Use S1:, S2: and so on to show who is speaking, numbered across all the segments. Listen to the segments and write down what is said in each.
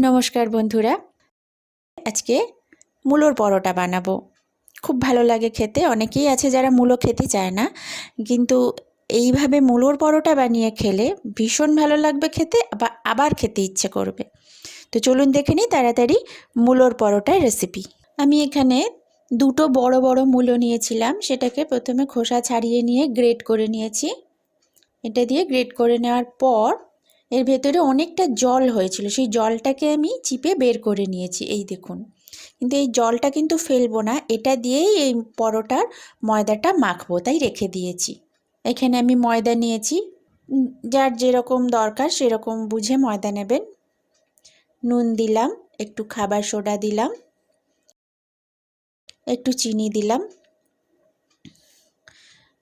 S1: নমস্কার বন্ধুরা, আজকে মূলোর পরোটা বানাবো। খুব ভালো লাগে খেতে। অনেকেই আছে যারা মূলো খেতে চায় না, কিন্তু এইভাবে মূলোর পরোটা বানিয়ে খেলে ভীষণ ভালো লাগবে খেতে, আবার খেতে ইচ্ছে করবে। তো চলুন দেখে নিই তাড়াতাড়ি মূলোর পরোটার রেসিপি। আমি এখানে দুটো বড় বড় মূলো নিয়েছিলাম, সেটাকে প্রথমে খোসা ছাড়িয়ে নিয়ে গ্রেট করে নিয়েছি। এটা দিয়ে গ্রেট করে নেওয়ার পর এর ভেতরে অনেকটা জল হয়েছিল, সেই জলটাকে আমি চিপে বের করে নিয়েছি। এই দেখুন, কিন্তু এই জলটা কিন্তু ফেলবো না, এটা দিয়েই এই পরোটার ময়দাটা মাখবো, তাই রেখে দিয়েছি। এখানে আমি ময়দা নিয়েছি, যার যেরকম দরকার সেরকম বুঝে ময়দা নেবেন। নুন দিলাম, একটু খাবার সোডা দিলাম, একটু চিনি দিলাম।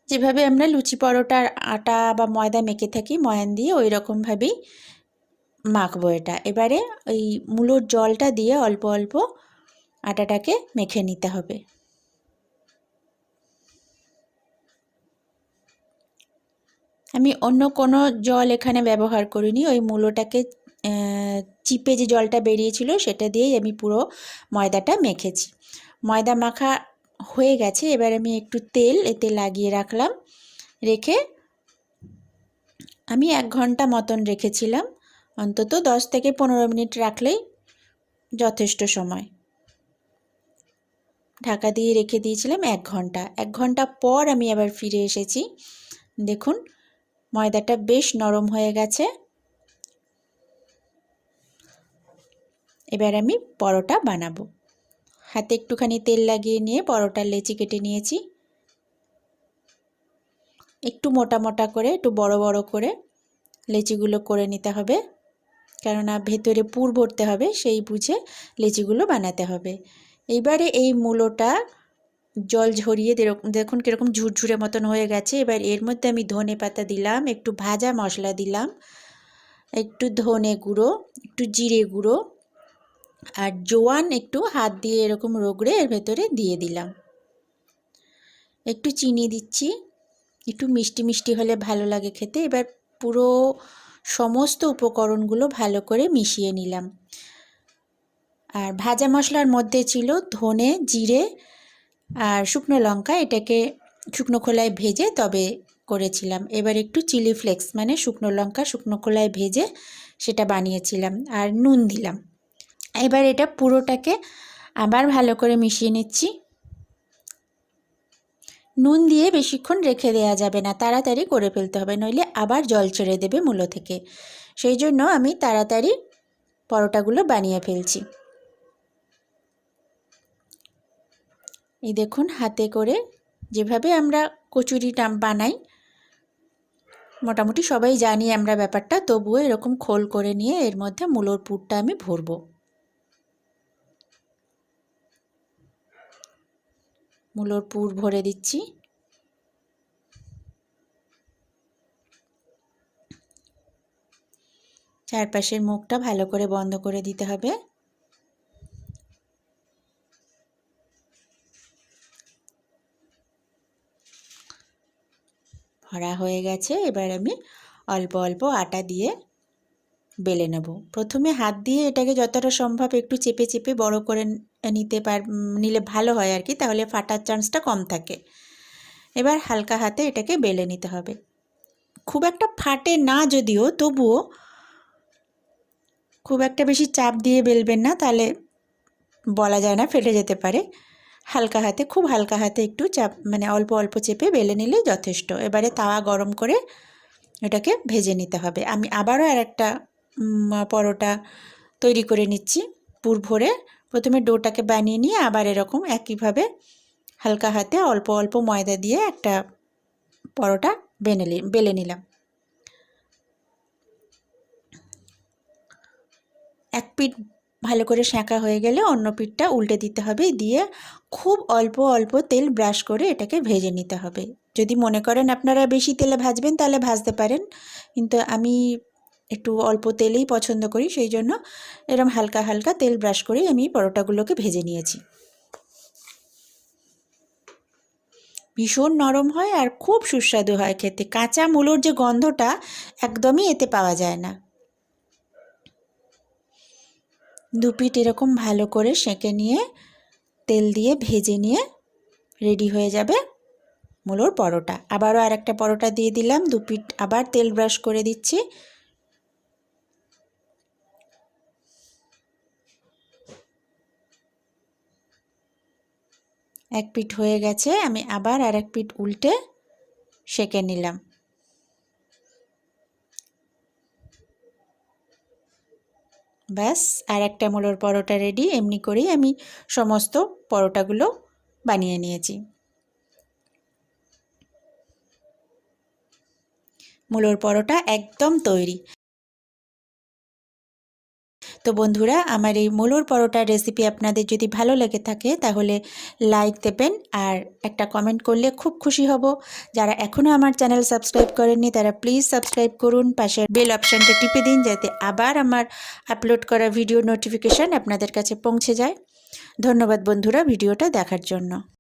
S1: যেভাবে আমরা লুচি পরোটার আটা বা ময়দা মেখে থাকি ময়ান দিয়ে, ওই রকমভাবেই মাখবো এটা। এবারে ওই মূলোর জলটা দিয়ে অল্প অল্প আটাটাকে মেখে নিতে হবে। আমি অন্য কোনো জল এখানে ব্যবহার করিনি, ওই মূলোটাকে চিপে যে জলটা বেরিয়েছিল সেটা দিয়েই আমি পুরো ময়দাটা মেখেছি। ময়দা মাখা হয়ে গেছে, এবার আমি একটু তেল এতে লাগিয়ে রাখলাম। রেখে আমি 1 ঘন্টা মতন রেখেছিলাম, অন্তত 10 থেকে 15 মিনিট রাখলেই যথেষ্ট সময়। ঢাকা দিয়ে রেখে দিয়েছিলাম 1 ঘন্টা। 1 ঘন্টা পর আমি আবার ফিরে এসেছি। দেখুন ময়দাটা বেশ নরম হয়ে গেছে। এবার আমি পরোটা বানাবো। হাতে একটুখানি তেল লাগিয়ে নিয়ে পরোটার লেচি কেটে নিয়েছি। একটু মোটা মোটা করে, একটু বড় বড় করে লেচিগুলো করে নিতে হবে, কেননা ভেতরে পুর ভরতে হবে, সেই বুঝে লেচিগুলো বানাতে হবে। এইবারে এই মূলোটা জল ঝরিয়ে দেখুন কীরকম ঝুরঝুরে মতন হয়ে গেছে। এবার এর মধ্যে আমি ধনে পাতা দিলাম, একটু ভাজা মশলা দিলাম, একটু ধনে গুঁড়ো, একটু জিরে গুঁড়ো, আর জোয়ান একটু হাত দিয়ে এরকম রগড়ে এর ভেতরে দিয়ে দিলাম। একটু চিনি দিচ্ছি, একটু মিষ্টি মিষ্টি হলে ভালো লাগে খেতে। এবার পুরো সমস্ত উপকরণগুলো ভালো করে মিশিয়ে নিলাম। আর ভাজা মশলার মধ্যে ছিল ধনে, জিরে আর শুকনো লঙ্কা, এটাকে শুকনো খোলায় ভেজে তবে করেছিলাম। এবার একটু চিলি ফ্লেক্স মানে শুকনো লঙ্কা শুকনো খোলায় ভেজে সেটা বানিয়েছিলাম, আর নুন দিলাম। এবার এটা পুরোটাকে আবার ভালো করে মিশিয়ে নিচ্ছি। নুন দিয়ে বেশিক্ষণ রেখে দেওয়া যাবে না, তাড়াতাড়ি করে ফেলতে হবে, নইলে আবার জল ছেড়ে দেবে মূলো থেকে। সেই জন্য আমি তাড়াতাড়ি পরোটাগুলো বানিয়ে ফেলছি। এই দেখুন হাতে করে যেভাবে আমরা কচুরিটা বানাই, মোটামুটি সবাই জানি আমরা ব্যাপারটা, তবুও এরকম খোল করে নিয়ে এর মধ্যে মূলোর পুরটা আমি ভরবো। মূলোর পুর ভরে দিচ্ছি। চারপাশের মুখটা ভালো করে বন্ধ করে দিতে হবে। ভরা হয়ে গেছে, এবার আমি অল্প অল্প আটা দিয়ে বেলে নেব। প্রথমে হাত দিয়ে এটাকে যতটা সম্ভব একটু চেপে চেপে বড় করে নিলে ভালো হয় আর কি, তাহলে ফাটার চান্সটা কম থাকে। এবার হালকা হাতে এটাকে বেলে নিতে হবে। খুব একটা ফাটে না যদিও, তবুও খুব একটা বেশি চাপ দিয়ে বেলবেন না, তাহলে বলা যায় না, ফেটে যেতে পারে। হালকা হাতে, খুব হালকা হাতে একটু চাপ মানে অল্প অল্প চেপে বেলে নিলেই যথেষ্ট। এবারে তাওয়া গরম করে এটাকে ভেজে নিতে হবে। আমি আবারও একটা পরোটা তৈরি করে নিচ্ছি পুর ভরে। প্রথমে ডোটাকে বানিয়ে নিয়ে আবার এরকম একইভাবে হালকা হাতে অল্প অল্প ময়দা দিয়ে একটা পরোটা বেলে নিলাম। এক পিঠ ভালো করে সেঁকা হয়ে গেলে অন্য পিঠটা উল্টে দিতে হবে, দিয়ে খুব অল্প অল্প তেল ব্রাশ করে এটাকে ভেজে নিতে হবে। যদি মনে করেন আপনারা বেশি তেলে ভাজবেন তাহলে ভাজতে পারেন, কিন্তু আমি একটু অল্প তেলেই পছন্দ করি, সেই জন্য এরকম হালকা হালকা তেল ব্রাশ করেই আমি পরোটাগুলোকে ভেজে নিয়েছি। ভীষণ নরম হয় আর খুব সুস্বাদু হয় খেতে। কাঁচা মূলোর যে গন্ধটা একদমই এতে পাওয়া যায় না। দু পিঠ এরকম ভালো করে সেঁকে নিয়ে তেল দিয়ে ভেজে নিয়ে রেডি হয়ে যাবে মূলোর পরোটা। আবারও আরেকটা পরোটা দিয়ে দিলাম, দু পিঠ আবার তেল ব্রাশ করে দিচ্ছি। এক পিঠ হয়ে গেছে, আমি আবার আরেক পিঠ উল্টে সেঁকে নিলাম। ব্যাস, আর একটা মূলোর পরোটা রেডি। এমনি করেই আমি সমস্ত পরোটাগুলো বানিয়ে নিয়েছি। মূলোর পরোটা একদম তৈরি। তো বন্ধুরা, আমার এই মূলোর পরোটার রেসিপি আপনাদের যদি ভালো লেগে থাকে তাহলে লাইক দেবেন আর একটা কমেন্ট করলে খুব খুশি হব। যারা এখনও আমার চ্যানেল সাবস্ক্রাইব করেননি তারা প্লিজ সাবস্ক্রাইব করুন, পাশের বেল অপশানটা টিপে দিন যাতে আবার আমার আপলোড করা ভিডিও নোটিফিকেশান আপনাদের কাছে পৌঁছে যায়। ধন্যবাদ বন্ধুরা ভিডিওটা দেখার জন্য।